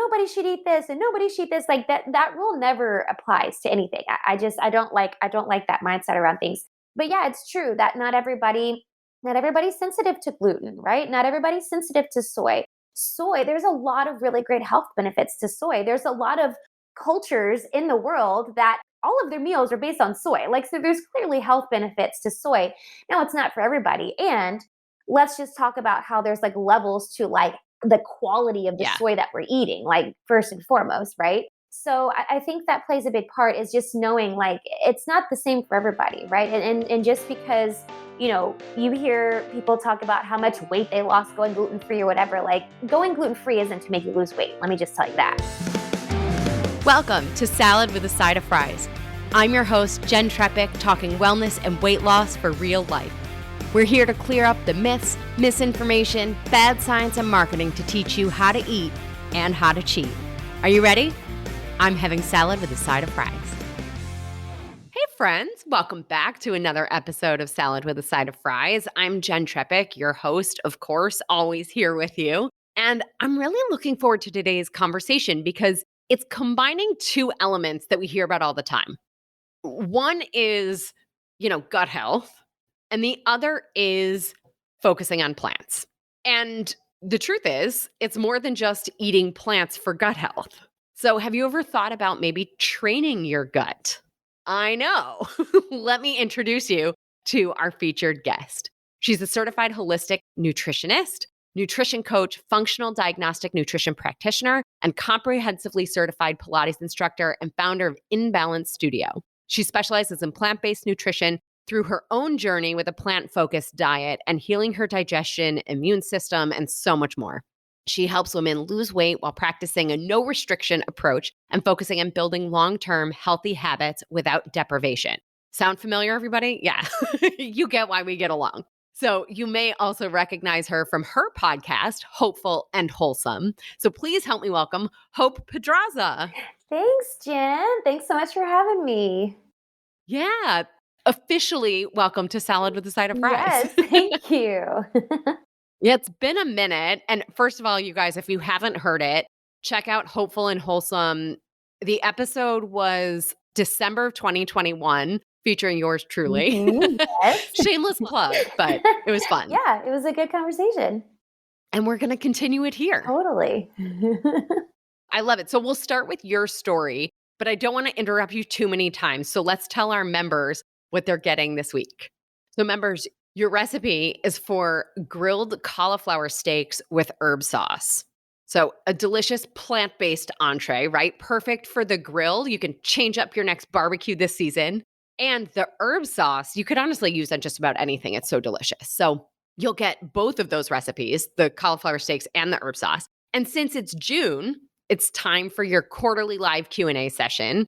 nobody should eat this and nobody should eat this. Like that rule never applies to anything. I don't like that mindset around things. But yeah, it's true that not everybody's sensitive to gluten, right? Not everybody's sensitive to soy. There's a lot of really great health benefits to soy. There's a lot of cultures in the world that all of their meals are based on soy. Like, so there's clearly health benefits to soy. Now, it's not for everybody. And let's just talk about how there's like levels to like the quality of the soy that we're eating, like first and foremost, right? So I think that plays a big part, is just knowing like it's not the same for everybody, right? And just because, you hear people talk about how much weight they lost going gluten-free or whatever, like going gluten-free isn't to make you lose weight. Let me just tell you that. Welcome to Salad with a Side of Fries. I'm your host, Jenn Trepeck, talking wellness and weight loss for real life. We're here to clear up the myths, misinformation, bad science, and marketing to teach you how to eat and how to cheat. Are you ready? I'm having salad with a side of fries. Hey friends, welcome back to another episode of Salad with a Side of Fries. I'm Jenn Trepeck, your host, of course, always here with you. And I'm really looking forward to today's conversation because it's combining two elements that we hear about all the time. One is, gut health, and the other is focusing on plants. And the truth is, it's more than just eating plants for gut health. So have you ever thought about maybe training your gut? I know. Let me introduce you to our featured guest. She's a certified holistic nutritionist, nutrition coach, functional diagnostic nutrition practitioner, and comprehensively certified Pilates instructor and founder of InBalance Studio. She specializes in plant-based nutrition through her own journey with a plant-focused diet and healing her digestion, immune system, and so much more. She helps women lose weight while practicing a no-restriction approach and focusing on building long-term healthy habits without deprivation. Sound familiar, everybody? Yeah, you get why we get along. So you may also recognize her from her podcast, Hopeful and Wholesome. So please help me welcome Hope Pedraza. Thanks, Jen. Thanks so much for having me. Yeah, officially welcome to Salad with a Side of Fries. Yes, thank you. Yeah, it's been a minute. And first of all, you guys, if you haven't heard it, check out Hopeful and Wholesome. The episode was December of 2021, featuring yours truly. Mm-hmm, yes. Shameless plug, but it was fun. Yeah, it was a good conversation. And we're going to continue it here. Totally. I love it. So we'll start with your story, but I don't want to interrupt you too many times. So let's tell our members what they're getting this week. So members, your recipe is for grilled cauliflower steaks with herb sauce. So a delicious plant-based entree, right? Perfect for the grill. You can change up your next barbecue this season. And the herb sauce, you could honestly use on just about anything. It's so delicious. So you'll get both of those recipes, the cauliflower steaks and the herb sauce. And since it's June, it's time for your quarterly live Q&A session.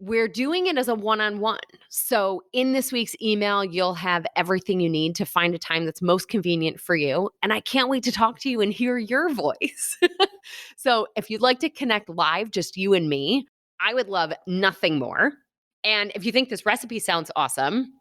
We're doing it as a one-on-one. So in this week's email, you'll have everything you need to find a time that's most convenient for you. And I can't wait to talk to you and hear your voice. So if you'd like to connect live, just you and me, I would love nothing more. And if you think this recipe sounds awesome,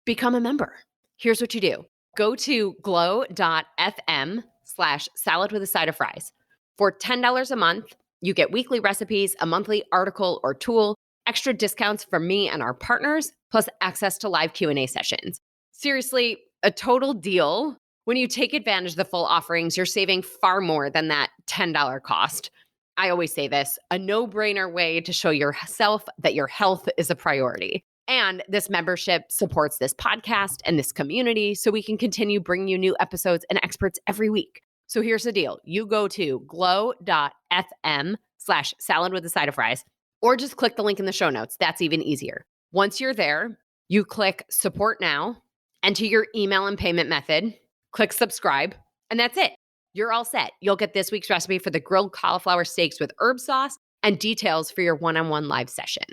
become a member. Here's what you do. Go to glow.fm/salad with a side of fries. For $10 a month, you get weekly recipes, a monthly article or tool, extra discounts from me and our partners, plus access to live Q&A sessions. Seriously, a total deal. When you take advantage of the full offerings, you're saving far more than that $10 cost. I always say this, a no-brainer way to show yourself that your health is a priority. And this membership supports this podcast and this community so we can continue bringing you new episodes and experts every week. So here's the deal. You go to glow.fm/salad with a side of fries, or just click the link in the show notes. That's even easier. Once you're there, you click support now, enter your email and payment method, click subscribe, and that's it. You're all set. You'll get this week's recipe for the grilled cauliflower steaks with herb sauce and details for your one-on-one live session.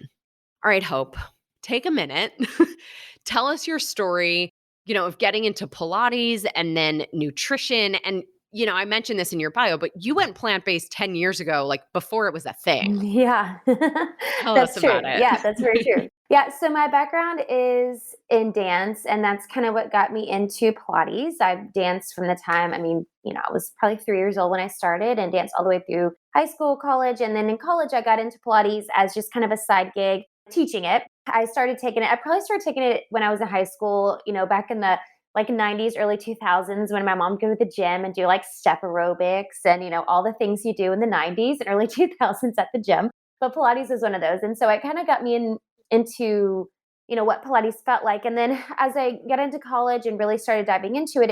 All right, Hope, take a minute. Tell us your story, of getting into Pilates and then nutrition. And I mentioned this in your bio, but you went plant-based 10 years ago, like before it was a thing. Yeah. Tell us about it. Yeah, that's very true. Yeah, so my background is in dance, and that's kind of what got me into Pilates. I've danced from the time, I was probably 3 years old when I started and danced all the way through high school, college. And then in college, I got into Pilates as just kind of a side gig, teaching it. I started taking it. I probably started taking it when I was in high school, back in the like 90s, early 2000s, when my mom would go to the gym and do like step aerobics and, all the things you do in the 90s and early 2000s at the gym. But Pilates is one of those. And so it kind of got me into, what Pilates felt like. And then as I got into college and really started diving into it,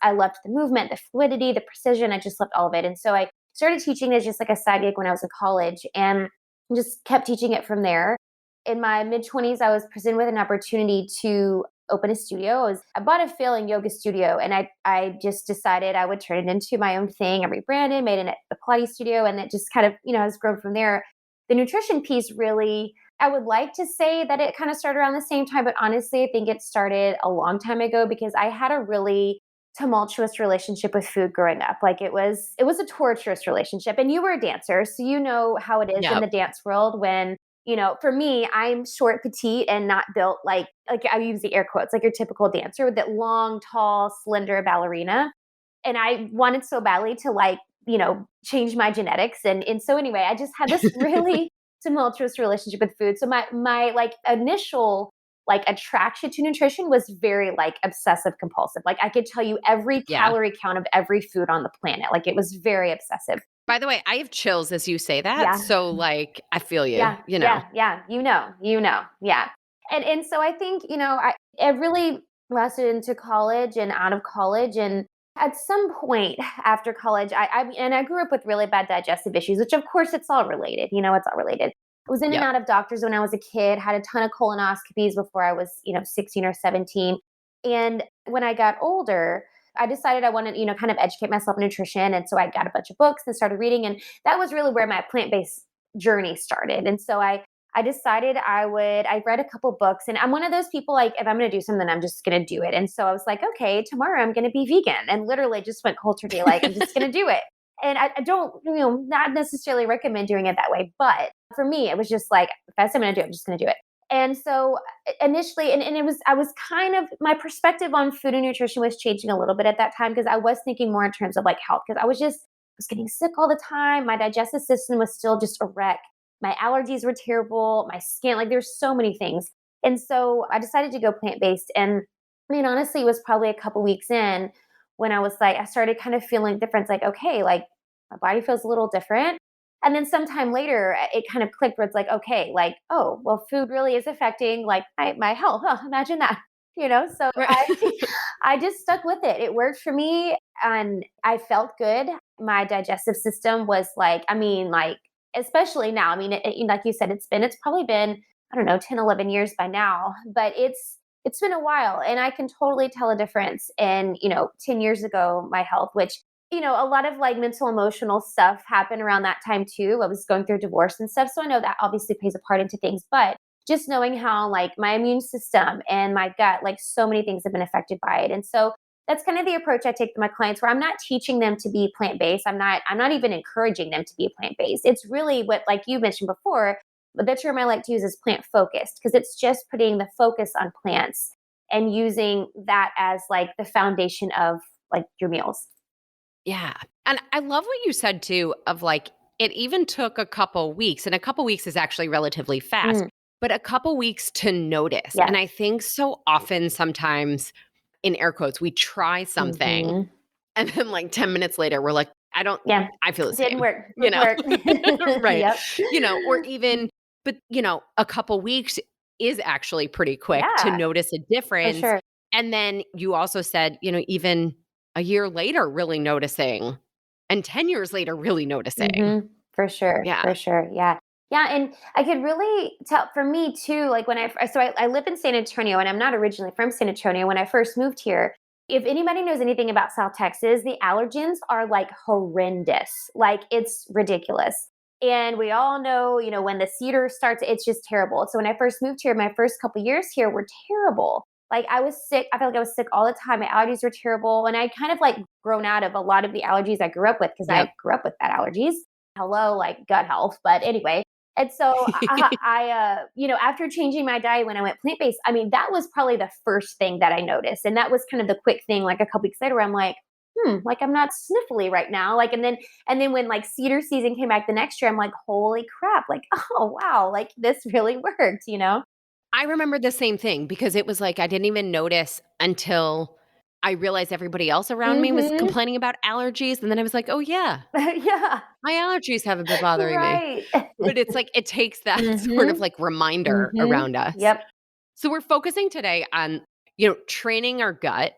I loved the movement, the fluidity, the precision. I just loved all of it. And so I started teaching as just like a side gig when I was in college and just kept teaching it from there. In my mid-20s, I was presented with an opportunity to open a studio. I bought a failing yoga studio, and I just decided I would turn it into my own thing. I rebranded, made it a Pilates studio, and it just kind of, has grown from there. The nutrition piece really, I would like to say that it kind of started around the same time, but honestly, I think it started a long time ago because I had a really tumultuous relationship with food growing up. Like it was a torturous relationship. And you were a dancer, so you know how it is in Yep. the dance world when, for me, I'm short, petite, and not built like I use the air quotes, like your typical dancer with that long, tall, slender ballerina. And I wanted so badly to change my genetics. And so anyway, I just had this really tumultuous relationship with food. So my like initial like attraction to nutrition was very like obsessive compulsive. Like I could tell you every Yeah. calorie count of every food on the planet. Like it was very obsessive. By the way, I have chills as you say that. Yeah. So like, I feel you, Yeah, yeah, yeah. Yeah. And so I think, it really lasted into college and out of college. And at some point after college, I grew up with really bad digestive issues, which of course it's all related, it's all related. I was in and Yep. out of doctors when I was a kid, had a ton of colonoscopies before I was, 16 or 17. And when I got older, I decided I wanted, kind of educate myself in nutrition. And so I got a bunch of books and started reading. And that was really where my plant-based journey started. And so I decided I read a couple books, and I'm one of those people, like, if I'm going to do something, I'm just going to do it. And so I was like, okay, tomorrow I'm going to be vegan, and literally just went cold turkey. Like, I'm just going to do it. And I don't, not necessarily recommend doing it that way. But for me, it was just like, if that's what I'm going to do, I'm just going to do it. And so initially, and I was kind of, my perspective on food and nutrition was changing a little bit at that time because I was thinking more in terms of like health, because I was getting sick all the time. My digestive system was still just a wreck. My allergies were terrible. My skin, like there's so many things. And so I decided to go plant-based. And I mean, honestly, it was probably a couple weeks in when I was like, I started kind of feeling difference, like, okay, like my body feels a little different. And then sometime later, it kind of clicked where it's like, okay, like, oh, well, food really is affecting like my health. Huh, imagine that, So Right. I just stuck with it. It worked for me, and I felt good. My digestive system was like, I mean, like, especially now. I mean, like you said, it's probably been, I don't know, 10, 11 years by now, but it's been a while, and I can totally tell a difference in, 10 years ago, my health, which, a lot of like mental, emotional stuff happened around that time too. I was going through divorce and stuff. So I know that obviously plays a part into things, but just knowing how like my immune system and my gut, like so many things have been affected by it. And so that's kind of the approach I take to my clients, where I'm not teaching them to be plant-based. I'm not even encouraging them to be plant-based. It's really what, like you mentioned before, but the term I like to use is plant-focused, because it's just putting the focus on plants and using that as like the foundation of like your meals. Yeah. And I love what you said too of like, it even took a couple weeks, and a couple weeks is actually relatively fast, Mm, but a couple weeks to notice. And yes. I think so often, sometimes in air quotes, we try something Hmm. and then like 10 minutes later, we're like, Yeah. I feel the Didn't same, work. you Didn't know? work. Right. Yep. Or even, but a couple weeks is actually pretty quick to Yeah, notice a for difference. sure. And then you also said, even a year later, really noticing, and 10 years later, really noticing. Mhm. For sure, Yeah. for sure, yeah. Yeah, and I could really tell for me too, like when I live in San Antonio, and I'm not originally from San Antonio. When I first moved here, if anybody knows anything about South Texas, the allergens are like horrendous. Like it's ridiculous. And we all know, when the cedar starts, it's just terrible. So when I first moved here, my first couple years here were terrible. Like I was sick. I felt like I was sick all the time. My allergies were terrible. And I kind of like grown out of a lot of the allergies I grew up with, because I Yep. grew up with bad allergies. Hello, like gut health. But anyway, and so after changing my diet when I went plant based, I mean, that was probably the first thing that I noticed. And that was kind of the quick thing. Like a couple weeks later, I'm like, like I'm not sniffly right now. Like, and then when like cedar season came back the next year, I'm like, holy crap, like, oh wow, like this really worked, you know? I remember the same thing because it was like I didn't even notice until I realized everybody else around me was Mm-hmm. complaining about allergies, and then I was like, "Oh, yeah, Yeah. my allergies haven't been bothering me." Right. But it's like it takes that sort of, Mm-hmm. like, reminder Mm-hmm. around us. Yep. So we're focusing today on, training our gut,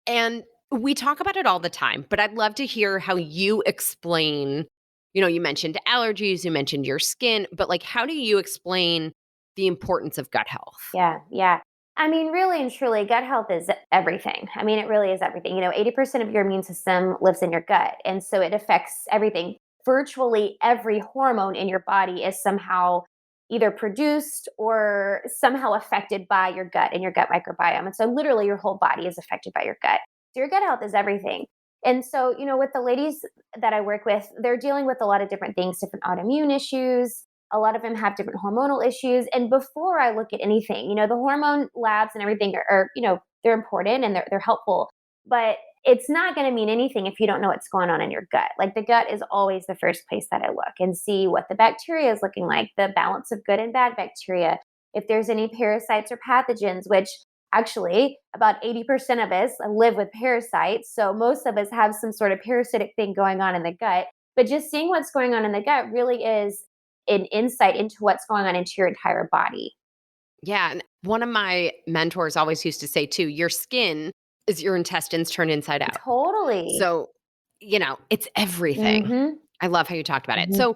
and we talk about it all the time, but I'd love to hear how you explain, you mentioned allergies, you mentioned your skin, but, like, how do you explain the importance of gut health? Yeah, yeah. I mean, really and truly, gut health is everything. I mean, it really is everything. 80% of your immune system lives in your gut. And so it affects everything. Virtually every hormone in your body is somehow either produced or somehow affected by your gut and your gut microbiome. And so literally your whole body is affected by your gut. So your gut health is everything. And so, with the ladies that I work with, they're dealing with a lot of different things, different autoimmune issues, a lot of them have different hormonal issues. And before I look at anything, the hormone labs and everything they're important and they're helpful, but it's not going to mean anything if you don't know what's going on in your gut. Like the gut is always the first place that I look and see what the bacteria is looking like, the balance of good and bad bacteria, if there's any parasites or pathogens, which actually about 80% of us live with parasites. So most of us have some sort of parasitic thing going on in the gut. But just seeing what's going on in the gut really is an insight into what's going on into your entire body. Yeah, and one of my mentors always used to say too, your skin is your intestines turned inside out. Totally. So, it's everything. Mhm. I love how you talked about it. Mhm. So,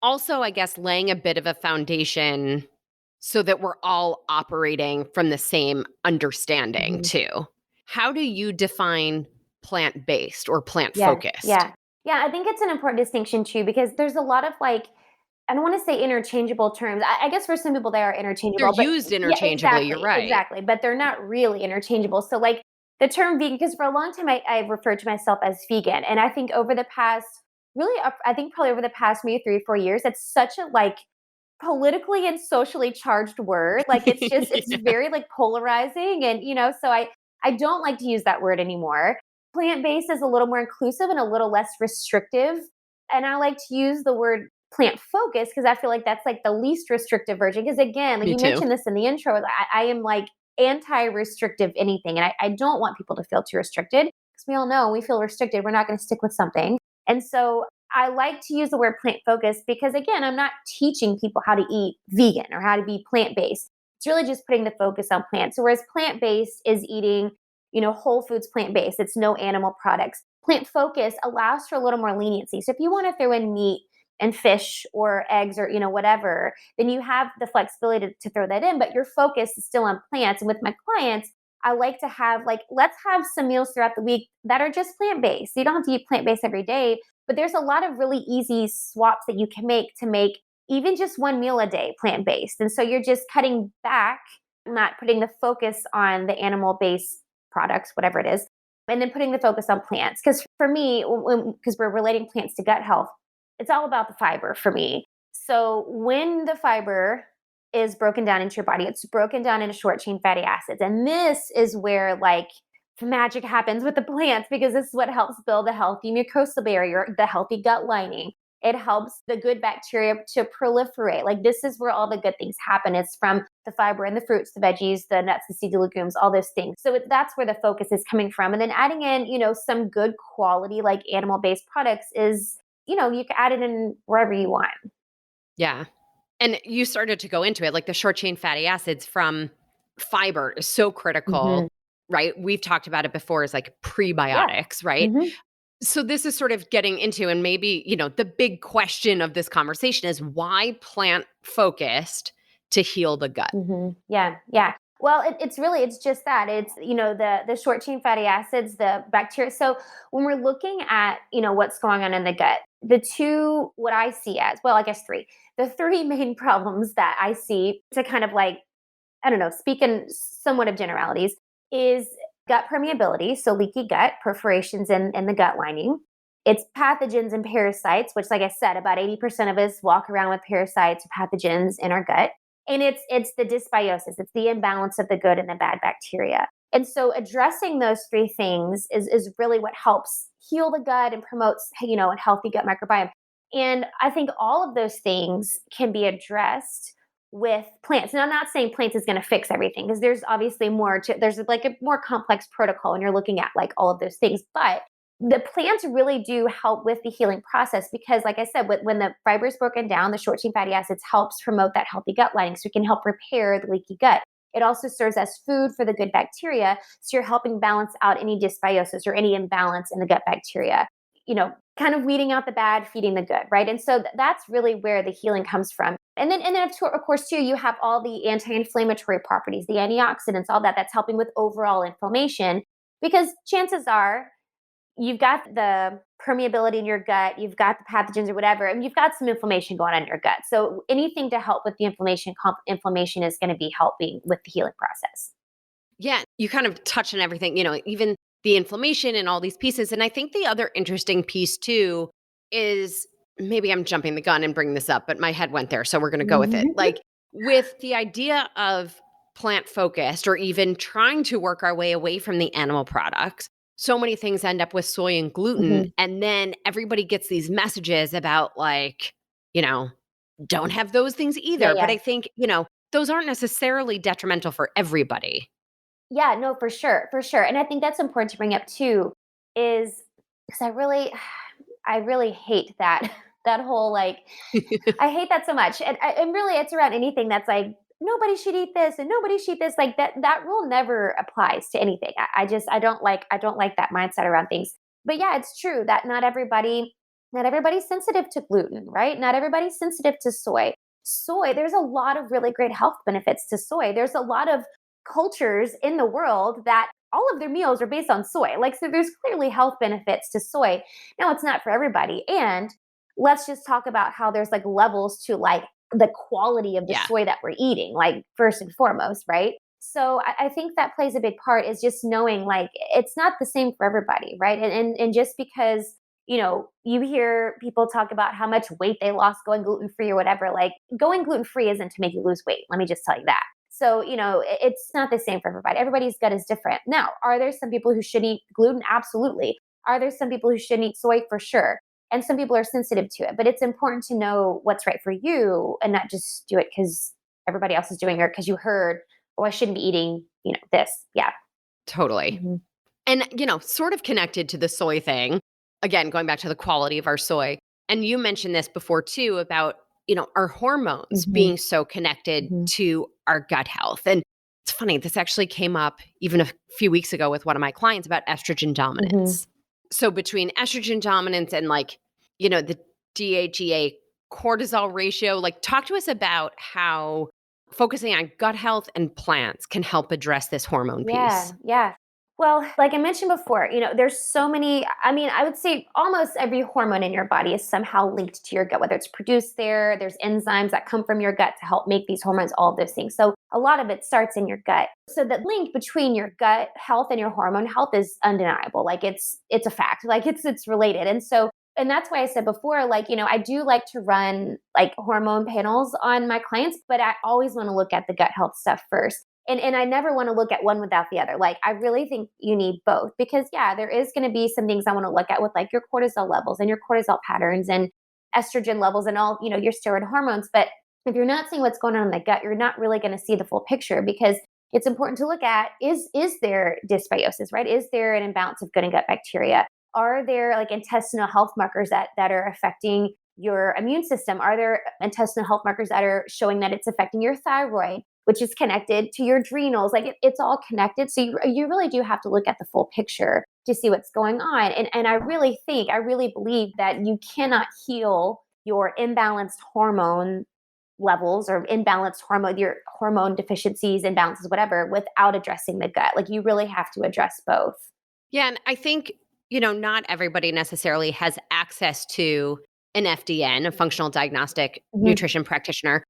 also, I guess laying a bit of a foundation so that we're all operating from the same understanding Mhm. too. How do you define plant-based or Yeah. plant-focused? Yeah. Yeah, I think it's an important distinction too because there's a lot of like I don't want to say interchangeable terms. I guess for some people they are They're interchangeable, but used yeah, interchangeably, you're exactly, right. exactly. But they're not really interchangeable. So like the term vegan, because for a long time I referred to myself as vegan, and I think over the past really, I think probably over the past maybe 3 or 4 years, it's such a like politically and socially charged word. Like it's Yeah, very like polarizing, and so I don't like to use that word anymore. Plant based is a little more inclusive and a little less restrictive, and I like to use the word plant focused because I feel like that's like the least restrictive version. Because again, like me you too. mentioned this in the intro, I am like anti-restrictive anything, and I don't want people to feel too restricted because we all know when we feel restricted, we're not going to stick with something. And so I like to use the word plant focused because again, I'm not teaching people how to eat vegan or how to be plant based. It's really just putting the focus on plants. So whereas plant based is eating, whole foods plant based, it's no animal products. Plant focused allows for a little more leniency. So if you want to throw in meat and fish or eggs or whatever, then you have the flexibility to throw that in, but your focus is still on plants. And with my clients, I like to have like let's have some meals throughout the week that are just plant based. You don't have to eat plant based every day, but there's a lot of really easy swaps that you can make to make even just one meal a day plant based. And so you're just cutting back, not putting the focus on the animal based products, whatever it is, and then putting the focus on plants. Because for me, because we're relating plants to gut health, it's all about the fiber for me. So when the fiber is broken down into your body, it's broken down into short chain fatty acids. And this is where like magic happens with the plants because this is what helps build a healthy mucosal barrier, the healthy gut lining. It helps the good bacteria to proliferate. Like this is where all the good things happen. It's from the fiber and the fruits, the veggies, the nuts, the seeds, the legumes, all those things. So that's where the focus is coming from. And then adding in, some good quality like animal-based products is, you can add it in wherever you want. Yeah. And you started to go into it, like the short chain fatty acids from fiber is so critical, Hmm. right? We've talked about it before as like Yeah. prebiotics, right? Hmm. So this is sort of getting into, and maybe, the big question of this conversation is why plant focused to heal the gut? Yeah, yeah. Well, it's just that it's the short chain fatty acids, the bacteria. So when we're looking at what's going on in the gut, the two what I see as well, I guess three, the three main problems that I see to kind of like I don't know, speak in somewhat of generalities, is gut permeability, so leaky gut, perforations in the gut lining. It's pathogens and parasites, which, like I said, about 80% of us walk around with parasites or pathogens in our gut. And it's the dysbiosis, it's the imbalance of the good and the bad bacteria. And so addressing those three things is really what helps heal the gut and promotes, a healthy gut microbiome. And I think all of those things can be addressed with plants. And I'm not saying plants is going to fix everything, because there's obviously more to, there's like a more complex protocol and you're looking at like all of those things. But the plants really do help with the healing process, because like I said, when the fiber is broken down, the short chain fatty acids helps promote that healthy gut lining, so it can help repair the leaky gut. It also serves as food for the good bacteria, so you're helping balance out any dysbiosis or any imbalance in the gut bacteria, kind of weeding out the bad, feeding the good, right? And so that's really where the healing comes from. And then of course too, you have all the anti-inflammatory properties, the antioxidants, all that's helping with overall inflammation, because chances are you've got the permeability in your gut, you've got the pathogens or whatever, and you've got some inflammation going on in your gut. So anything to help with the inflammation is going to be helping with the healing process. Yeah, you kind of touch on everything, even the inflammation and all these pieces. And I think the other interesting piece too is, maybe I'm jumping the gun and bringing this up, but my head went there. So we're going to go with it. Mhm. Like with the idea of plant focused, or even trying to work our way away from the animal products, so many things end up with soy and gluten. Mhm. And then everybody gets these messages about like, you know, don't have those things Yeah, either. But yeah. I think, those aren't necessarily detrimental for everybody. Yeah, no, for sure, for sure. And I think that's important to bring up too, is because I really hate that that whole like, I hate that so much. And really, it's around anything that's like nobody should eat this and nobody should eat this. Like that rule never applies to anything. I don't like that mindset around things. But yeah, it's true that not everybody's sensitive to gluten, right? Not everybody's sensitive to soy. Soy, there's a lot of really great health benefits to soy. There's a lot of cultures in the world that all of their meals are based on soy. Like, so there's clearly health benefits to soy. Now, it's not for everybody. And let's just talk about how there's like levels to like the quality of the Yeah, soy that we're eating, like first and foremost, right? So I think that plays a big part, is just knowing like it's not the same for everybody, right? And just because you hear people talk about how much weight they lost going gluten free or whatever, like going gluten free isn't to make you lose weight. Let me just tell you that. So, it's not the same for everybody. Everybody's gut is different. Now, are there some people who should eat gluten? Absolutely. Are there some people who shouldn't eat soy? For sure. And some people are sensitive to it, but it's important to know what's right for you and not just do it because everybody else is doing it, or because you heard, oh, I shouldn't be eating, this. Yeah. totally. Hmm. And, sort of connected to the soy thing, again, going back to the quality of our soy. And you mentioned this before too about, our hormones Hmm. being so connected Hmm. to our gut health. And it's funny, this actually came up even a few weeks ago with one of my clients about estrogen Hmm. dominance. So between estrogen dominance and like, the DHEA cortisol ratio, like talk to us about how focusing on gut health and plants can help address this hormone Yeah, piece. yeah. Well, like I mentioned before, there's so many. I mean, I would say almost every hormone in your body is somehow linked to your gut, whether it's produced there, there's enzymes that come from your gut to help make these hormones, all of those things. So a lot of it starts in your gut. So the link between your gut health and your hormone health is undeniable. Like it's a fact. Like it's related. And that's why I said before, like, I do like to run like hormone panels on my clients, but I always want to look at the gut health stuff first. And I never want to look at one without the other. Like, I really think you need both, because yeah, there is going to be some things I want to look at with like your cortisol levels and your cortisol patterns and estrogen levels and all, your steroid hormones. But if you're not seeing what's going on in the gut, you're not really going to see the full picture, because it's important to look at, is there dysbiosis, right? Is there an imbalance of gut and gut bacteria? Are there like intestinal health markers that are affecting your immune system? Are there intestinal health markers that are showing that it's affecting your thyroid, which is connected to your adrenals? Like it's all connected. So you really do have to look at the full picture to see what's going on. And I really believe that you cannot heal your imbalanced hormone levels or imbalanced hormone, your hormone deficiencies, imbalances, whatever, without addressing the gut. Like you really have to address both. Yeah, and I think, not everybody necessarily has access to an FDN, a functional diagnostic Mhm. nutrition practitioner.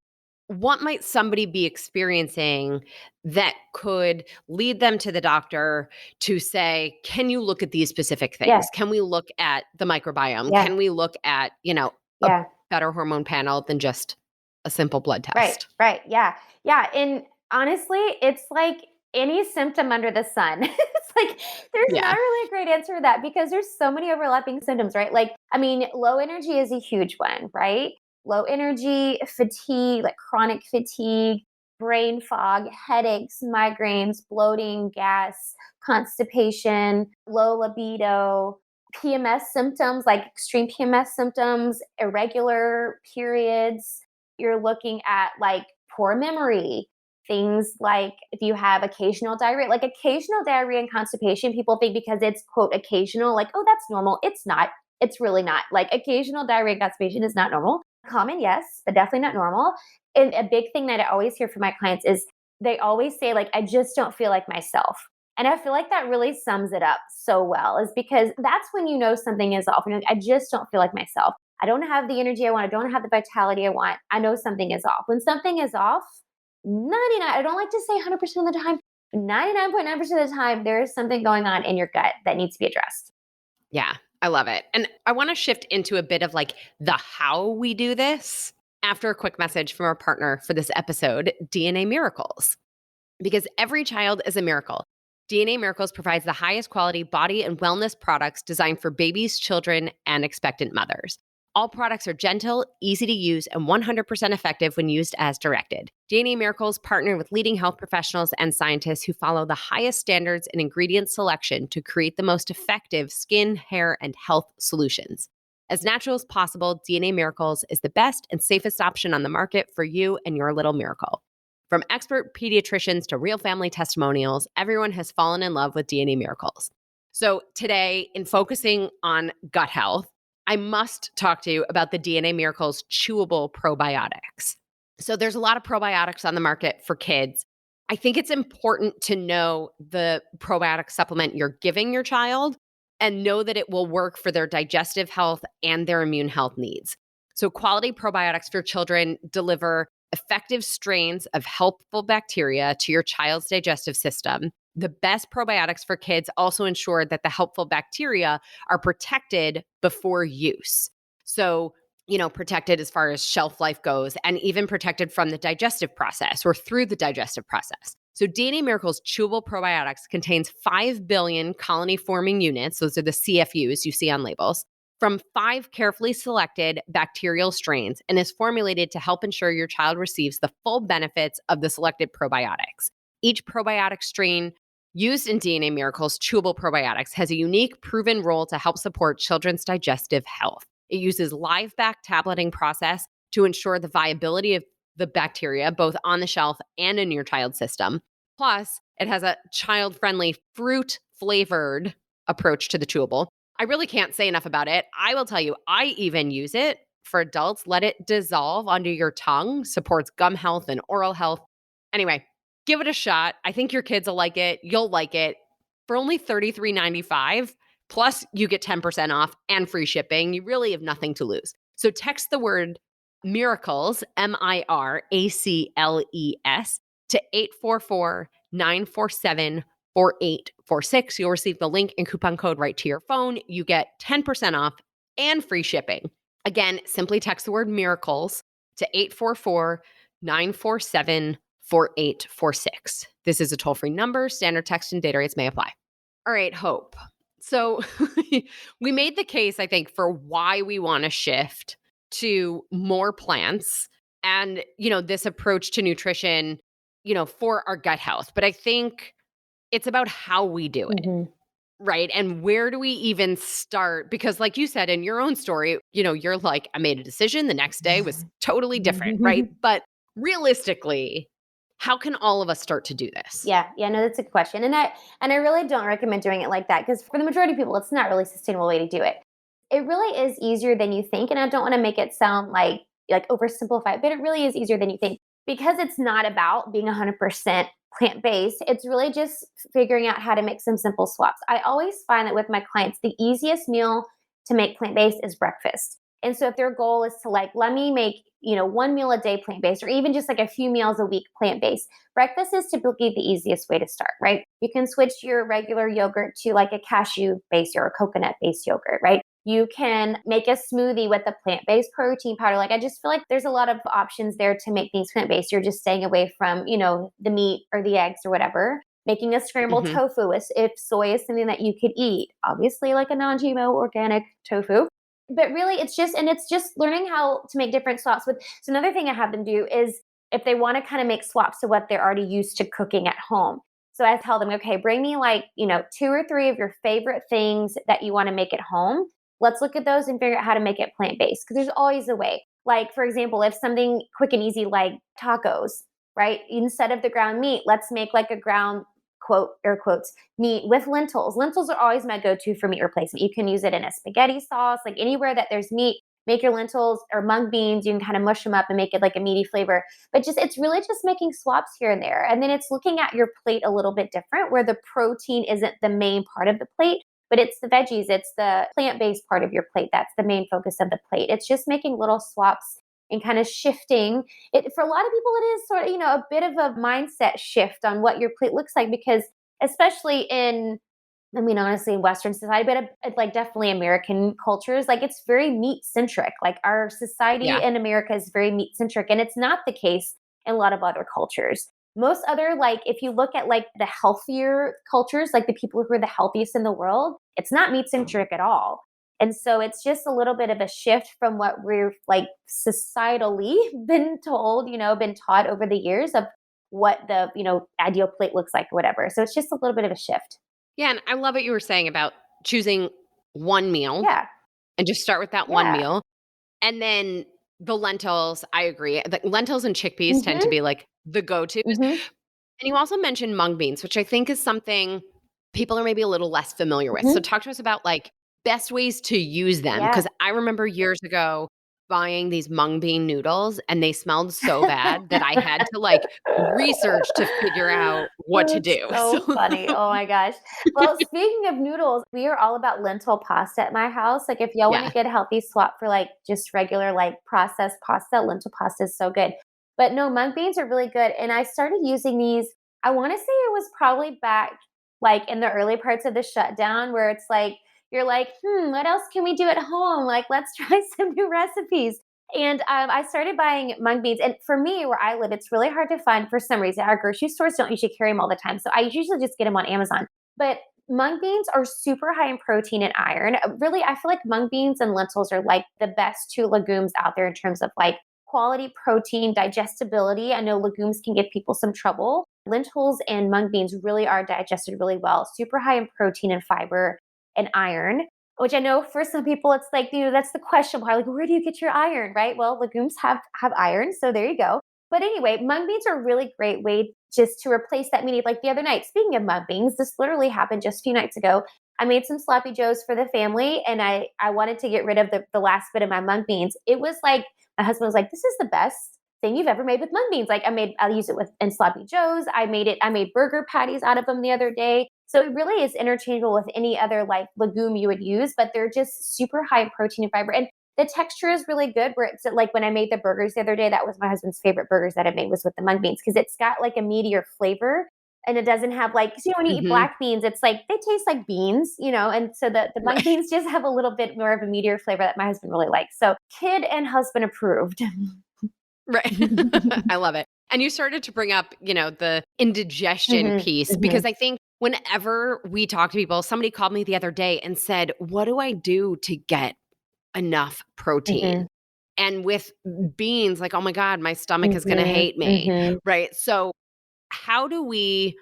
What might somebody be experiencing that could lead them to the doctor to say, can you look at these specific Yeah, things? Can we look at the microbiome? yeah, Can we look at, a yeah. better hormone panel than just a simple blood Right, test? right. Yeah. Yeah. And honestly, it's like Any symptom under the sun. It's like there's not Yeah. really a great answer to that because there's so many overlapping symptoms, right? Like, I mean, low energy is a huge one, right? Low energy, fatigue, like chronic fatigue, brain fog, headaches, migraines, bloating, gas, constipation, low libido, PMS symptoms like extreme PMS symptoms, irregular periods. You're looking at like poor memory, things like if you have occasional diarrhea, like occasional diarrhea and constipation, people think because it's quote occasional, like, oh, that's normal. It's not. It's really not. Like occasional diarrhea and constipation is not normal. Common, yes, but definitely not normal. And a big thing that I always hear from my clients is they always say, like, I just don't feel like myself. And I feel like that really sums it up so well, is because that's when you know something is off. And you're like, I just don't feel like myself. I don't have the energy I want. I don't have the vitality I want. I know something is off. When something is off, 99, I don't like to say 100% of the time, 99.9% of the time, there is something going on in your gut that needs to be addressed. Yeah, I love it. And I want to shift into a bit of like the how we do this after a quick message from our partner for this episode, DNA Miracles. Because every child is a miracle. DNA Miracles provides the highest quality body and wellness products designed for babies, children, and expectant mothers. All products are gentle, easy to use, and 100% effective when used as directed. DNA Miracles partner with leading health professionals and scientists who follow the highest standards in ingredient selection to create the most effective skin, hair, and health solutions. As natural as possible, DNA Miracles is the best and safest option on the market for you and your little miracle. From expert pediatricians to real family testimonials, everyone has fallen in love with DNA Miracles. So today, in focusing on gut health, I must talk to you about the DNA Miracles chewable probiotics. So there's a lot of probiotics on the market for kids. I think it's important to know the probiotic supplement you're giving your child and know that it will work for their digestive health and their immune health needs. So quality probiotics for children deliver effective strains of helpful bacteria to your child's digestive system. The best probiotics for kids also ensure that the helpful bacteria are protected before use. So, protected as far as shelf life goes, and even protected from the digestive process or through the digestive process. So DNA Miracles chewable probiotics contains 5 billion colony forming units. Those are the CFUs you see on labels, from 5 carefully selected bacterial strains, and is formulated to help ensure your child receives the full benefits of the selected probiotics. Each probiotic strain used in DNA Miracles chewable probiotics has a unique proven role to help support children's digestive health. It uses live back tableting process to ensure the viability of the bacteria both on the shelf and in your child's system. Plus, it has a child-friendly fruit flavored approach to the chewable. I really can't say enough about it. I will tell you, I even use it for adults. Let it dissolve under your tongue, supports gum health and oral health. Anyway, give it a shot. I think your kids will like it. You'll like it. For only $33.95, plus you get 10% off and free shipping. You really have nothing to lose. So text the word miracles, MIRACLES, to 844-947-4846. You'll receive the link and coupon code right to your phone. You get 10% off and free shipping. Again, simply text the word miracles to 844-947-4846. This is a toll-free number. Standard text and data rates may apply. All right, Hope. So we made the case, I think, for why we want to shift to more plants and, this approach to nutrition, for our gut health. But I think it's about how we do it. Mm-hmm. Right. And where do we even start? Because like you said in your own story, you're like, I made a decision. The next day was totally different. Right. But realistically, how can all of us start to do this? Yeah, no, that's a good question. And I really don't recommend doing it like that because for the majority of people, it's not really a sustainable way to do it. It really is easier than you think. And I don't want to make it sound like oversimplified, but it really is easier than you think because it's not about being 100% plant-based. It's really just figuring out how to make some simple swaps. I always find that with my clients, the easiest meal to make plant-based is breakfast. And so if their goal is to let me make, one meal a day plant-based or even just like a few meals a week plant-based, breakfast is typically the easiest way to start, right? You can switch your regular yogurt to like a cashew-based or a coconut-based yogurt, right? You can make a smoothie with a plant-based protein powder. Like I just feel like there's a lot of options there to make things plant-based. You're just staying away from, the meat or the eggs or whatever. Making a scrambled Mm-hmm. tofu if soy is something that you could eat, obviously like a non-GMO organic tofu. But really it's just learning how to make different swaps with. So another thing I have them do is if they want to kind of make swaps to what they're already used to cooking at home. So I tell them, okay, bring me like, 2 or 3 of your favorite things that you want to make at home. Let's look at those and figure out how to make it plant-based because there's always a way. Like, for example, if something quick and easy like tacos, right? Instead of the ground meat, let's make like a ground quote, air quotes, meat with lentils. Lentils are always my go-to for meat replacement. You can use it in a spaghetti sauce, like anywhere that there's meat, make your lentils or mung beans. You can kind of mush them up and make it like a meaty flavor. But it's really just making swaps here and there. And then it's looking at your plate a little bit different where the protein isn't the main part of the plate, but it's the veggies, it's the plant-based part of your plate. That's the main focus of the plate. It's just making little swaps and kind of shifting it. For a lot of people, it is sort of, a bit of a mindset shift on what your plate looks like because especially honestly, in Western society, but like definitely American cultures, like it's very meat centric. Like our society Yeah. in America is very meat centric, and it's not the case in a lot of other cultures. Most other, like if you look at like the healthier cultures, like the people who are the healthiest in the world, it's not meat centric at all. And so it's just a little bit of a shift from what we're like societally been told, been taught over the years of what the, ideal plate looks like or whatever. So it's just a little bit of a shift. Yeah. And I love what you were saying about choosing one meal Yeah. and just start with that one Yeah. meal. And then the lentils, I agree. The lentils and chickpeas tend to Mhm. be like the go-tos. Mhm. And you also mentioned mung beans, which I think is something people are maybe a little less familiar with. So Mhm. talk to us about like best ways to use them. Yeah. Because I remember years ago buying these mung bean noodles and they smelled so bad that I had to like research to figure out what to That's do. So so funny. Oh my gosh. Well, speaking of noodles, we are all about lentil pasta at my house. Like if y'all want to yeah. get a healthy swap for like just regular like processed pasta, lentil pasta is so good. But no, mung beans are really good. And I started using these, I want to say it was probably back like in the early parts of the shutdown where it's like, you're like, what else can we do at home? Like, let's try some new recipes. And I started buying mung beans. And for me, where I live, it's really hard to find for some reason. Our grocery stores don't usually carry them all the time. So I usually just get them on Amazon. But mung beans are super high in protein and iron. Really, I feel like mung beans and lentils are like the best two legumes out there in terms of like quality protein, digestibility. I know legumes can give people some trouble. Lentils and mung beans really are digested really well, super high in protein and fiber and iron, which I know for some people it's like, that's the question why, like, where do you get your iron, right? Well, legumes have iron, so there you go. But anyway, mung beans are a really great way just to replace that meat. Like the other night, speaking of mung beans, this literally happened just a few nights ago. I made some sloppy joes for the family and I wanted to get rid of the last bit of my mung beans. It was like, my husband was like, this is the best thing you've ever made with mung beans. Like I use it in sloppy joes. I made burger patties out of them the other day. So it really is interchangeable with any other like legume you would use, but they're just super high in protein and fiber. And the texture is really good where it's like when I made the burgers the other day, that was my husband's favorite burgers that I made was with the mung beans because it's got like a meatier flavor and it doesn't have like, when you eat Hmm. black beans, it's like, they taste like beans, and so the mung Right. beans just have a little bit more of a meatier flavor that my husband really likes. So kid and husband approved. Right. I love it. And you started to bring up, the indigestion Mhm, piece mhm, because I think whenever we talk to people, somebody called me the other day and said, "What do I do to get enough protein?" mhm, And with beans, like, "Oh my god, my stomach is going to mhm, hate me." mhm. Right? So, how do we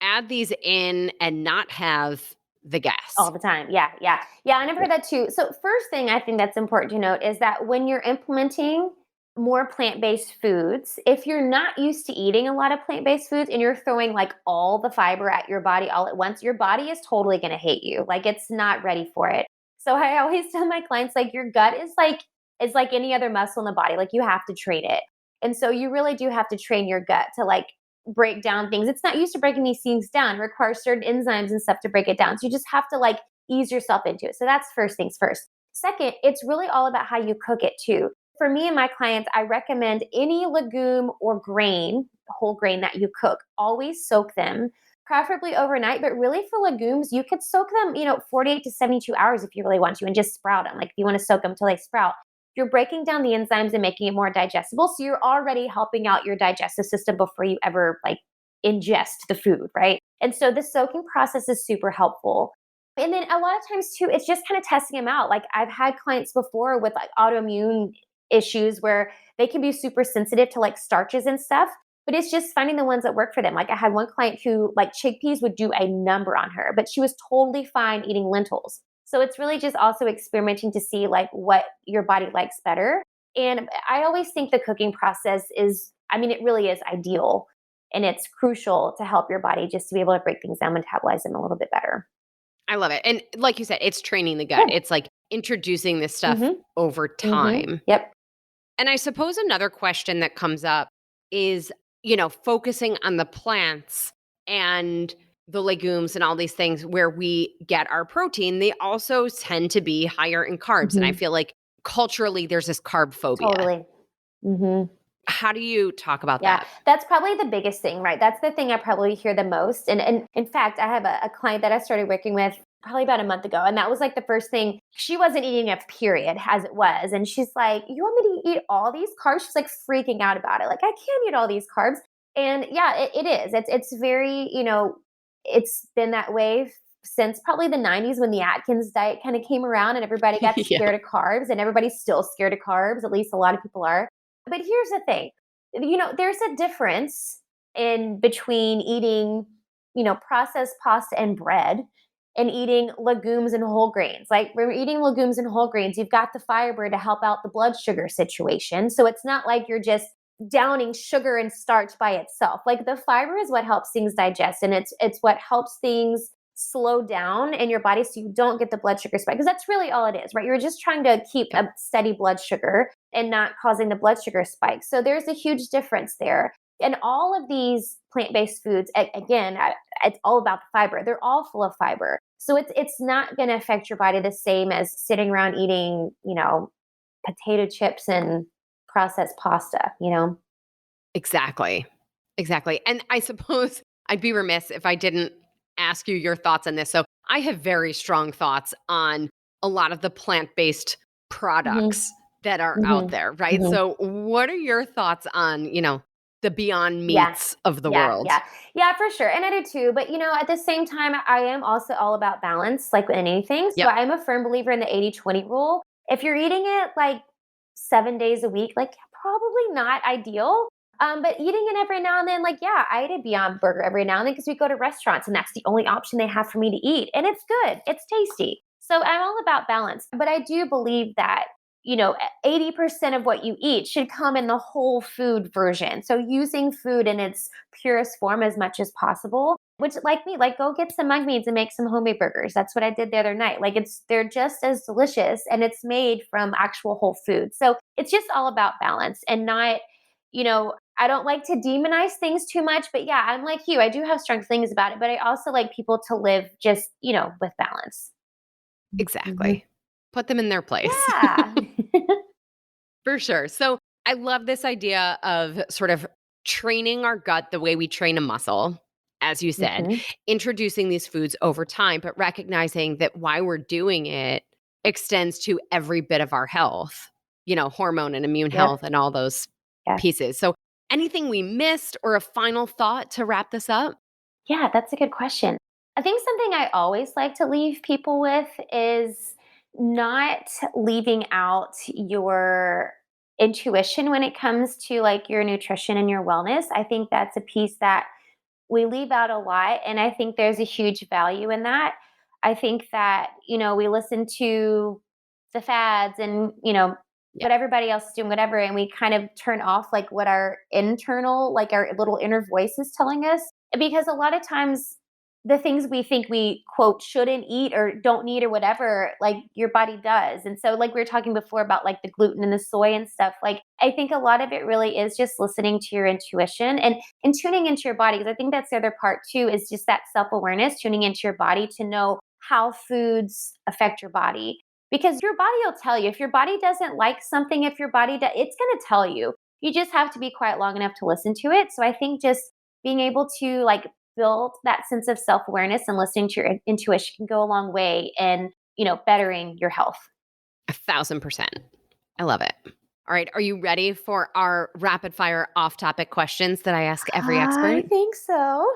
add these in and not have the gas? All the time. Yeah, yeah. Yeah, and I've heard that too. So first thing I think that's important to note is that when you're implementing more plant-based foods, if you're not used to eating a lot of plant-based foods and you're throwing like all the fiber at your body all at once, your body is totally going to hate you. Like it's not ready for it. So I always tell my clients like your gut is like any other muscle in the body. Like you have to train it. And so you really do have to train your gut to like break down things. It's not used to breaking these things down. It requires certain enzymes and stuff to break it down. So you just have to like ease yourself into it. So that's first things first. Second, it's really all about how you cook it too. For me and my clients, I recommend any legume or grain, whole grain that you cook, always soak them, preferably overnight. But really for legumes, you could soak them, 48 to 72 hours if you really want to, and just sprout them. Like if you want to soak them till they sprout, you're breaking down the enzymes and making it more digestible. So you're already helping out your digestive system before you ever like ingest the food, right? And so the soaking process is super helpful. And then a lot of times too, it's just kind of testing them out. Like I've had clients before with like autoimmune issues where they can be super sensitive to like starches and stuff, but it's just finding the ones that work for them. Like I had one client who like chickpeas would do a number on her, but she was totally fine eating lentils. So it's really just also experimenting to see like what your body likes better. And I always think the cooking process is, I mean, it really is ideal and it's crucial to help your body just to be able to break things down, metabolize them a little bit better. I love it. And like you said, it's training the gut. Yeah. It's like introducing this stuff Mhm. over Mhm. time. Yep. And I suppose another question that comes up is, focusing on the plants and the legumes and all these things where we get our protein, they also tend to be higher in carbs. And I Mhm. feel like culturally there's this carb phobia. Totally. Mhm. How do you talk about Yeah, that? that's probably the biggest thing, right? That's the thing I probably hear the most. And in fact, I have a client that I started working with probably about a month ago. And that was like the first thing. She wasn't eating enough, period, as it was. And she's like, "You want me to eat all these carbs?" She's like freaking out about it. Like, I can't eat all these carbs. And yeah, it is. It's very, it's been that way since probably the 90s when the Atkins diet kind of came around and everybody got Yeah. scared of carbs, and everybody's still scared of carbs. At least a lot of people are. But here's the thing, there's a difference in between eating, processed pasta and bread and eating legumes and whole grains. Like when we're eating legumes and whole grains, you've got the fiber to help out the blood sugar situation. So it's not like you're just downing sugar and starch by itself. Like the fiber is what helps things digest, and it's what helps things slow down in your body so you don't get the blood sugar spike, because that's really all it is, right? You're just trying to keep Yep. a steady blood sugar and not causing the blood sugar spike. So there's a huge difference there. And all of these plant-based foods, again, it's all about the fiber. They're all full of fiber. So it's not going to affect your body the same as sitting around eating, potato chips and processed pasta. Exactly. Exactly. And I suppose I'd be remiss if I didn't ask you your thoughts on this. So I have very strong thoughts on a lot of the plant-based Mhm. products that are out Mhm. there, right? Mhm. So what are your thoughts on, the Beyond Yeah. Meats of the Yeah, world? yeah. Yeah, for sure. And I do too. But at the same time, I am also all about balance, like with anything. So Yep. I'm a firm believer in the 80-20 rule. If you're eating it like 7 days a week, like probably not ideal. But eating it every now and then, like, yeah, I eat a Beyond Burger every now and then because we go to restaurants and that's the only option they have for me to eat. And it's good, it's tasty. So I'm all about balance. But I do believe that 80% of what you eat should come in the whole food version. So using food in its purest form as much as possible, which like me, like go get some mung beans and make some homemade burgers. That's what I did the other night. Like they're just as delicious and it's made from actual whole food. So it's just all about balance and not, I don't like to demonize things too much, but yeah, I'm like you. I do have strong feelings about it, but I also like people to live just, with balance. Mhm. Exactly. Put them in their place. Yeah. For sure. So I love this idea of sort of training our gut the way we train a muscle, as you said, Mhm. introducing these foods over time, but recognizing that while we're doing it extends to every bit of our health, hormone and immune health Yep. and all those Yeah. pieces. So anything we missed or a final thought to wrap this up? Yeah, that's a good question. I think something I always like to leave people with is not leaving out your intuition when it comes to like your nutrition and your wellness. I think that's a piece that we leave out a lot. And I think there's a huge value in that. I think that, we listen to the fads and, Yeah. what everybody else is doing, whatever, and we kind of turn off like what our internal, like our little inner voice is telling us. Because a lot of times the things we think we quote shouldn't eat or don't need or whatever, like your body does. And so like we were talking before about like the gluten and the soy and stuff, like I think a lot of it really is just listening to your intuition and tuning into your body. Because I think that's the other part too, is just that self-awareness, tuning into your body to know how foods affect your body. Because your body will tell you if your body doesn't like something, if your body does, it's going to tell you. You just have to be quiet long enough to listen to it. So I think just being able to like build that sense of self-awareness and listening to your intuition can go a long way in, bettering your health. 1,000%. I love it. All right. Are you ready for our rapid fire off topic questions that I ask every I expert? think so.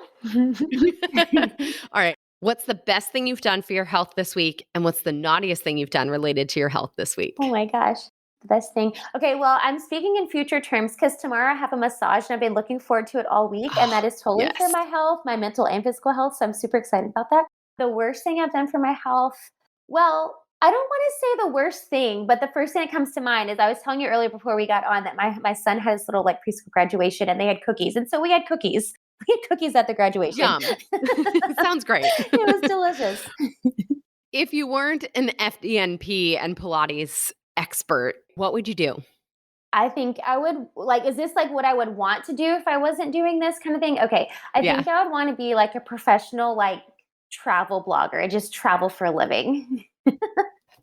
All right. What's the best thing you've done for your health this week? And what's the naughtiest thing you've done related to your health this Oh week? my gosh. The best thing. Okay, well, I'm speaking in future terms because tomorrow I have a massage and I've been looking forward to it all week. And that Oh, is totally for yes. my health, my mental and physical health. So I'm super excited about that. The worst thing I've done for my health, well, I don't want to say the worst thing, but the first thing that comes to mind is I was telling you earlier before we got on that my son had his little like preschool graduation and they had cookies. And so we had cookies. We had cookies at the graduation. Yum. Sounds great. It was delicious. If you weren't an FDNP and Pilates expert, what would you do? I think I would like, is this like what I would want to do if I wasn't doing this kind of thing? Okay. I Yeah, think I would want to be like a professional, like travel blogger and just travel for a living.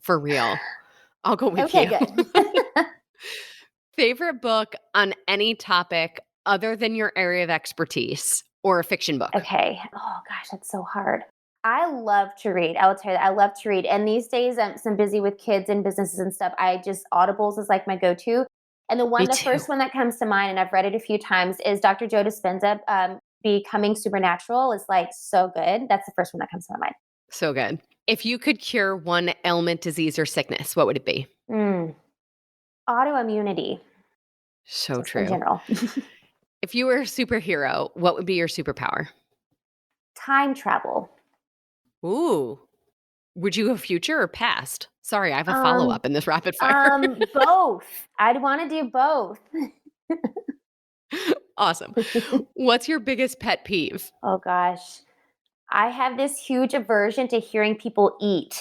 for real. I'll go with Okay, you. good. Favorite book on any topic other than your area of expertise or a fiction book? Okay. Oh gosh, that's so hard. I love to read. I will tell you that I love to read. And these days I'm busy with kids and businesses and stuff. I just Audibles is like my go-to. And Me the too. first one that comes to mind, and I've read it a few times, is Dr. Joe Dispenza. Becoming Supernatural is like so good. That's the first one that comes to my mind. So good. If you could cure one ailment, disease, or sickness, what would it be? Mm. Autoimmunity, So just in true. general. If you were a superhero, what would be your superpower? Time travel. Ooh. Would you go future or past? Sorry, I have a Um, follow-up in this rapid fire. Both. I'd want to do both. Awesome. What's your biggest pet peeve? Oh gosh. I have this huge aversion to hearing people eat.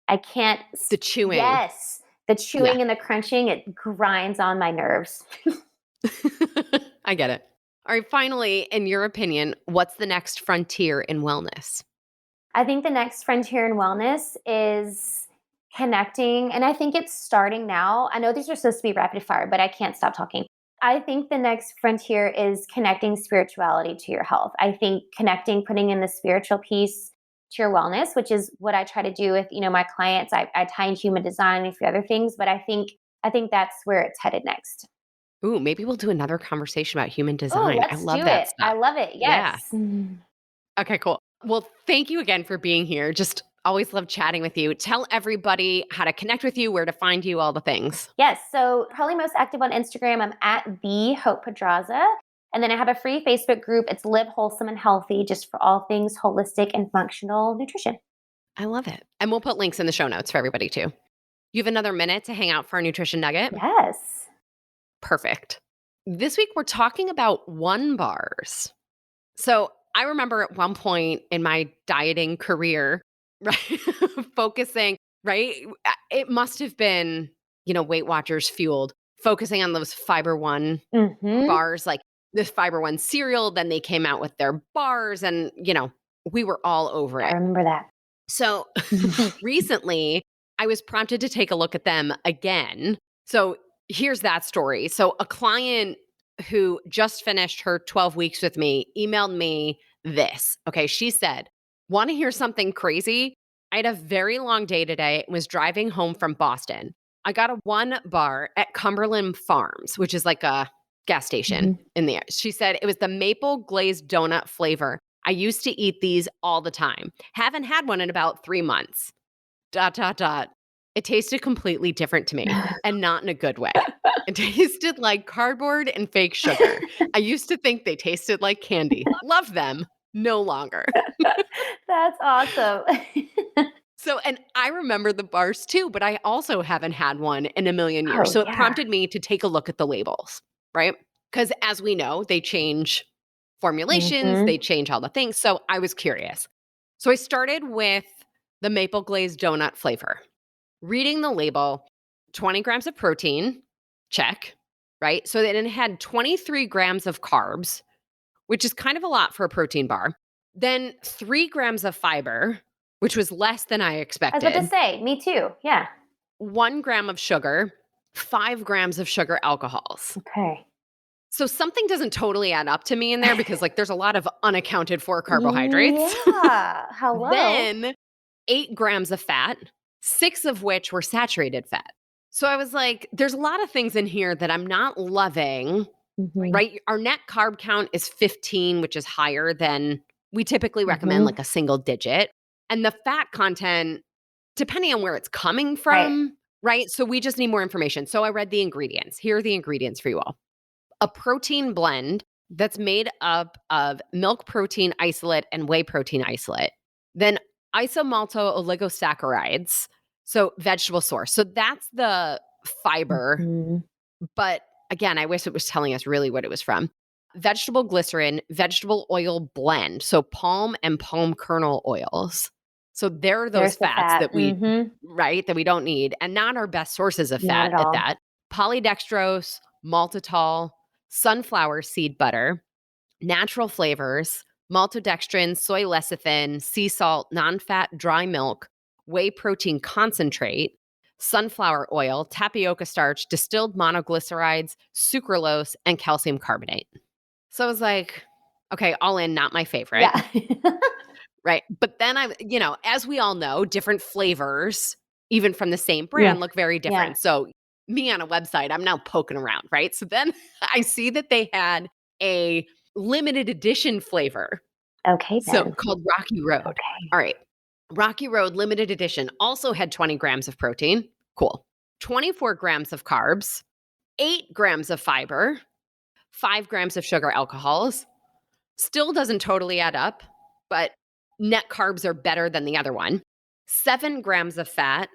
I can't, The chewing. yes, the Yeah. chewing and the crunching, it grinds on my nerves. I get it. All right, finally, in your opinion, what's the next frontier in wellness? I think the next frontier in wellness is connecting, and I think it's starting now. I know these are supposed to be rapid fire, but I can't stop talking. I think the next frontier is connecting spirituality to your health. I think connecting, putting in the spiritual piece to your wellness, which is what I try to do with my clients. I tie in human design and a few other things, but I think that's where it's headed next. Ooh, maybe we'll do another conversation about human Oh, design. I let's love do that it. I stuff. love it. Yeah. Yes. Okay, cool. Well, thank you again for being here. Just always love chatting with you. Tell everybody how to connect with you, where to find you, all the things. Yes. So probably most active on Instagram. I'm at the Hope Pedraza. And then I have a free Facebook group. It's Live Wholesome and Healthy, just for all things holistic and functional nutrition. I love it. And we'll put links in the show notes for everybody too. You have another minute to hang out for our nutrition nugget? Yes. Perfect. This week we're talking about one bars. So I remember at one point in my dieting career, right, focusing, right? It must have been, Weight Watchers fueled, focusing on those Fiber One Mm-hmm. bars, like this Fiber One cereal. Then they came out with their bars, and, we were all over I it. remember that. So recently, I was prompted to take a look at them again. So here's that story. So a client who just finished her 12 weeks with me emailed me this. Okay. She said, "Want to hear something crazy? I had a very long day today and was driving home from Boston. I got a one bar at Cumberland Farms, which is like a gas station Mhm. in the." She said it was the maple glazed donut flavor. I used to eat these all the time. Haven't had one in about 3 months. Dot, dot, dot. It tasted completely different to me, and not in a good way. It tasted like cardboard and fake sugar. I used to think they tasted like candy. Love them. No longer. That's awesome. So, and I remember the bars too, but I also haven't had one in a million years. Oh, So it yeah. prompted me to take a look at the labels, right? Because as we know, they change formulations, Hmm. they change all the things. So I was curious. So I started with the maple glazed donut flavor. Reading the label, 20 grams of protein, check, right? So then it had 23 grams of carbs, which is kind of a lot for a protein bar. Then 3 grams of fiber, which was less than I I was about to expected. say, me too. Yeah. 1 gram of sugar, 5 grams of sugar alcohols. Okay. So something doesn't totally add up to me in there because like there's a lot of unaccounted for carbohydrates. Yeah. Hello. Then 8 grams of fat, 6 of which were saturated fat. So I was like, there's a lot of things in here that I'm not loving, Mhm. right? Our net carb count is 15, which is higher than we typically recommend, Mhm. like a single digit. And the fat content, depending on where it's coming Right. from, right? So we just need more information. So I read the ingredients. Here are the ingredients for you all: a protein blend that's made up of milk protein isolate and whey protein isolate, then isomalto oligosaccharides, so vegetable source. So that's the fiber, Mhm. but again, I wish it was telling us really what it was from. Vegetable glycerin, vegetable oil blend, so palm and palm kernel oils. So there are those There's the fats fat. that we, Mhm. right, that we don't need, and not our best sources of Not fat at at all. that. Polydextrose, maltitol, sunflower seed butter, natural flavors, maltodextrin, soy lecithin, sea salt, non-fat dry milk, whey protein concentrate, sunflower oil, tapioca starch, distilled monoglycerides, sucralose, and calcium carbonate. So I was like, okay, all in, not my favorite, Yeah. right? But then as we all know, different flavors, even from the same Yeah. brand, look very Yeah. different. So me on a website, I'm now poking around, right? So then I see that they had a limited edition flavor. Okay So then. called Rocky Road. Okay. All right. Rocky Road limited edition also had 20 grams of protein. Cool. 24 grams of carbs, 8 grams of fiber, 5 grams of sugar alcohols. Still doesn't totally add up, but net carbs are better than the other one. 7 grams of fat,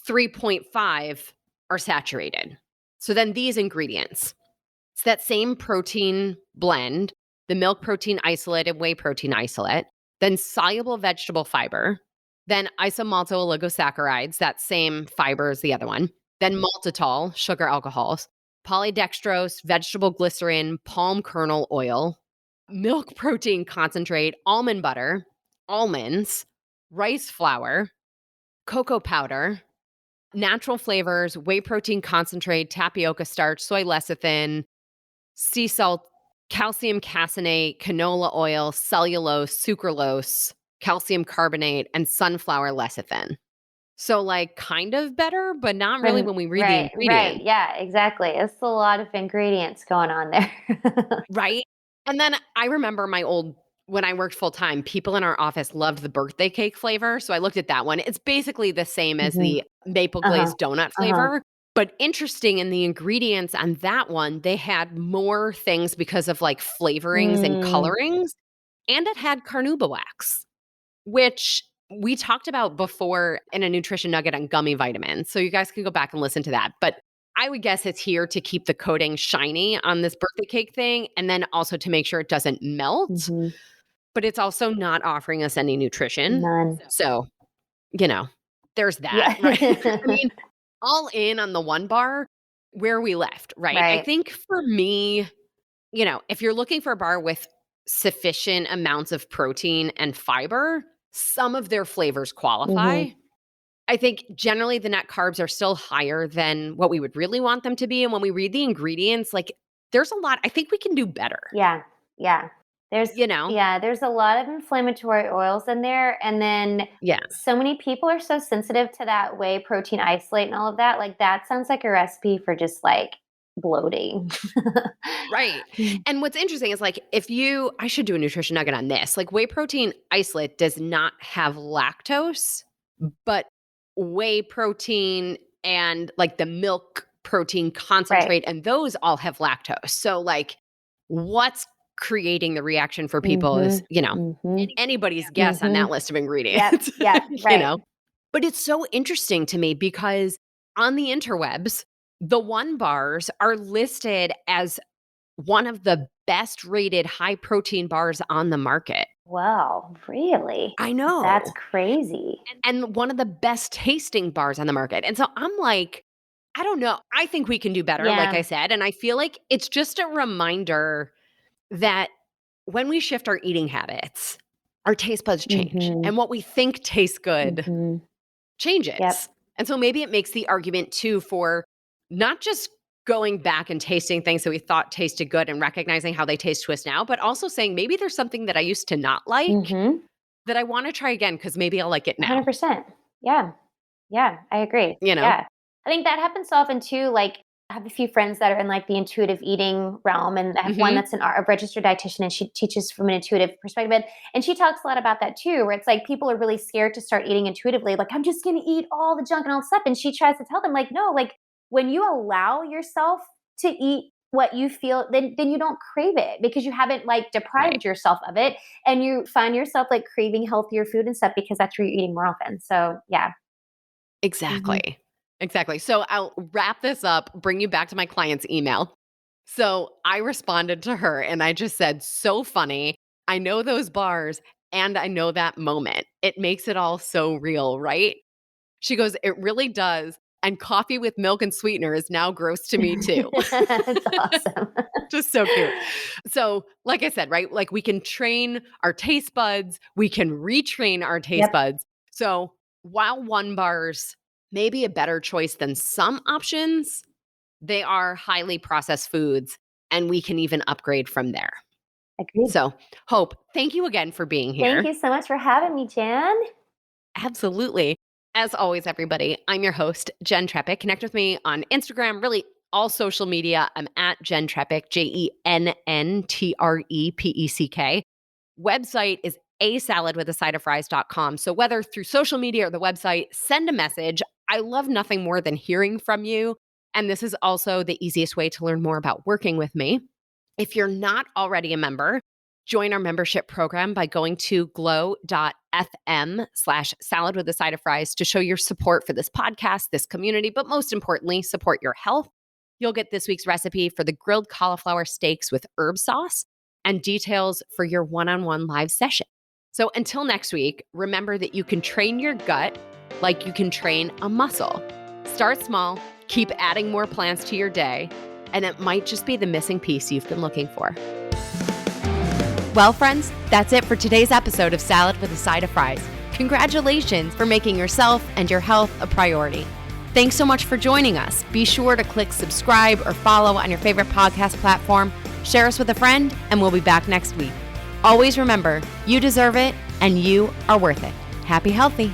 3.5 are saturated. So then these ingredients: it's that same protein blend, the milk protein isolate and whey protein isolate, then soluble vegetable fiber, then isomalto oligosaccharides, that same fiber as the other one, then maltitol, sugar alcohols, polydextrose, vegetable glycerin, palm kernel oil, milk protein concentrate, almond butter, almonds, rice flour, cocoa powder, natural flavors, whey protein concentrate, tapioca starch, soy lecithin, sea salt, calcium caseinate, canola oil, cellulose, sucralose, calcium carbonate, and sunflower lecithin. So, like, kind of better, but not really when we read the Right, right. ingredient, Yeah, exactly. It's a lot of ingredients going on there. right? And then I remember when I worked full time, people in our office loved the birthday cake flavor. So I looked at that one. It's basically the same as Mhm. the maple Uh-huh. glazed donut Uh-huh. flavor. But interesting, in the ingredients on that one, they had more things because of like flavorings and Mm. colorings, and it had carnauba wax, which we talked about before in a nutrition nugget on gummy vitamins. So you guys can go back and listen to that. But I would guess it's here to keep the coating shiny on this birthday cake thing, and then also to make sure it doesn't melt. Mhm. But it's also not offering us any nutrition. None. So, you know, there's that, Yeah. right? I mean, all in on the one bar where we left, right? I Right. think for me, if you're looking for a bar with sufficient amounts of protein and fiber, some of their flavors qualify. Mhm. I think generally the net carbs are still higher than what we would really want them to be. And when we read the ingredients, like, there's a lot, I think we can do better, Yeah. Yeah. There's you know? yeah, there's a lot of inflammatory oils in there, and then Yeah. so many people are so sensitive to that whey protein isolate and all of that. Like, that sounds like a recipe for just, like, bloating. Right. Mm. And what's interesting is, like, I should do a nutrition nugget on this. Like, whey protein isolate does not have lactose, but whey protein and like the milk protein Right. concentrate and those all have lactose. So, like, what's creating the reaction for people is, Mhm. Mhm. anybody's guess on that Mhm. list of Yep. ingredients, Yep. you Right. know? But it's so interesting to me because on the interwebs, the one bars are listed as one of the best rated high protein bars on the market. Wow, really? I That's know. crazy. And one of the best tasting bars on the market. And so I'm like, I don't know. I think we can do better, like I Yeah. said. And I feel like it's just a reminder that when we shift our eating habits, our taste buds change. Mhm. And what we think tastes good Mhm. Yep. changes. And so maybe it makes the argument too for not just going back and tasting things that we thought tasted good and recognizing how they taste to us now, but also saying maybe there's something that I used to not like Mhm. that I want to try again because maybe I'll like it now, 100%. Yeah. Yeah, I agree. you know? Yeah. I think that happens so often too. Like, I have a few friends that are in like the intuitive eating realm, and I have one Hmm. that's a registered dietitian, and she teaches from an intuitive perspective. And she talks a lot about that too, where it's like people are really scared to start eating intuitively. Like, I'm just going to eat all the junk and all the stuff. And she tries to tell them, like, no, like when you allow yourself to eat what you feel, then you don't crave it because you haven't like Right. deprived yourself of it, and you find yourself like craving healthier food and stuff because that's where you're eating more often. So yeah. Mhm. Exactly. Exactly. So I'll wrap this up, bring you back to my client's email. So I responded to her and I just said, so funny. I know those bars and I know that moment. It makes it all so real, right? She goes, it really does. And coffee with milk and sweetener is now gross to me too. It's awesome. Just so cute. So, like I said, right? Like we can train our taste buds, we can retrain our taste Yep, buds. So, while one bars may be a better choice than some options, they are highly processed foods and we can even upgrade from there. agreed. So, Hope, thank you again for being Thank here. you so much for having me, Jan. Absolutely. As always, everybody, I'm your host, Jenn Trepeck. Connect with me on Instagram, really all social media. I'm at Jenn Trepeck, JennTrepeck. Website is asaladwithasideoffries.com. So whether through social media or the website, send a message. I love nothing more than hearing from you. And this is also the easiest way to learn more about working with me. If you're not already a member, join our membership program by going to glow.fm/salad with a side of fries to show your support for this podcast, this community, but most importantly, support your health. You'll get this week's recipe for the grilled cauliflower steaks with herb sauce and details for your one-on-one live session. So until next week, remember that you can train your gut like you can train a muscle. Start small, keep adding more plants to your day, and it might just be the missing piece you've been looking for. Well, friends, that's it for today's episode of Salad with a Side of Fries. Congratulations for making yourself and your health a priority. Thanks so much for joining us. Be sure to click subscribe or follow on your favorite podcast platform. Share us with a friend, and we'll be back next week. Always remember, you deserve it, and you are worth it. Happy healthy.